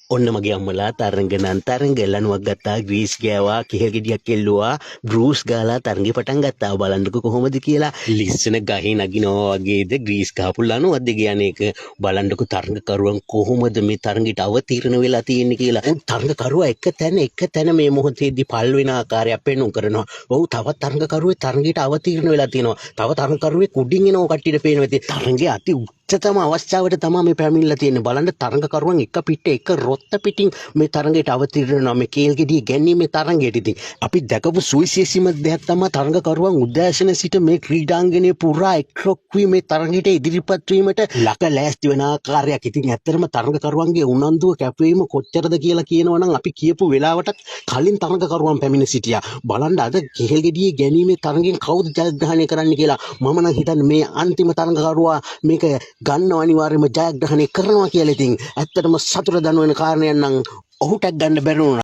ඔන්න මගේ අම්මලා තරංගනන් තරංගලනුවක් ගත්තා ග්‍රීස් ගෑවා කෙහෙල් ගෙඩියක් එල්ලුවා බෲස් ගාලා තරංගේ පටන් ගත්තා බලන්නකො කොහොමද කියලා ලිස්සන ගහේ නගිනවා වගේද ග්‍රීස් ගහපු ලනුවක්ද කියන්නේ ඒක බලන්නකො තරංගකරුවන් කොහොමද මේ තරංගයට අවතීර්ණ වෙලා තියෙන්නේ කියලා තරංගකරුවා එක තැන මේ මොහොතේදී පල් වෙන ආකාරයක් පෙන්වු කරනවා ඔව් තවත් තරංගකරුවේ තරංගයට අවතීර්ණ වෙලා තියෙනවා තව තරංගකරුවේ කුඩින් එනවා කට්ටියට පේනවා ඉතින් තරංගේ අති උච්චතම අවස්ථාවට තමයි මේ පැමිණලා තියෙන්නේ බලන්න තරංගකරුවන් එක පිට එක රොත්ත පිටින් මේ තරංගයට අවතීර්ණ වෙනවා මේ කේල් ගෙඩිය ගැනීමේ තරංගයට ඉතින් අපි දැකපු සුවිශේෂීම දෙයක් තමයි තරංගකරුවන් උදෑසන සිට මේ ක්‍රීඩාංගණයේ පුරා එක්රොක් වී මේ තරංගයට ඉදිරිපත් වීමට ලක ලෑස්ති වෙන ආකාරයක් ඉතින් ඇත්තටම තරංගකරුවන්ගේ උනන්දුව කැපවීම කොච්චරද කියලා කියනවනම් අපි කියපු වෙලාවටත් කලින් තරංගකරුවන් පැමිණ සිටියා බලන්න අද කේල් ගෙඩියේ ගැනීමේ තරංගෙන් කවුද ජයග්‍රහණය කරන්න කියලා මම නම් හිතන්නේ මේ අන්තිම තරංගකරුවා මේක ගන්නව අනිවාර්යයෙන්ම ජයග්‍රහණය කරනවා කියලා ඉතින් ඇත්තටම සතුට දනවන කාරණයක් නම් ඔහුට ගන්න බැරි වුණා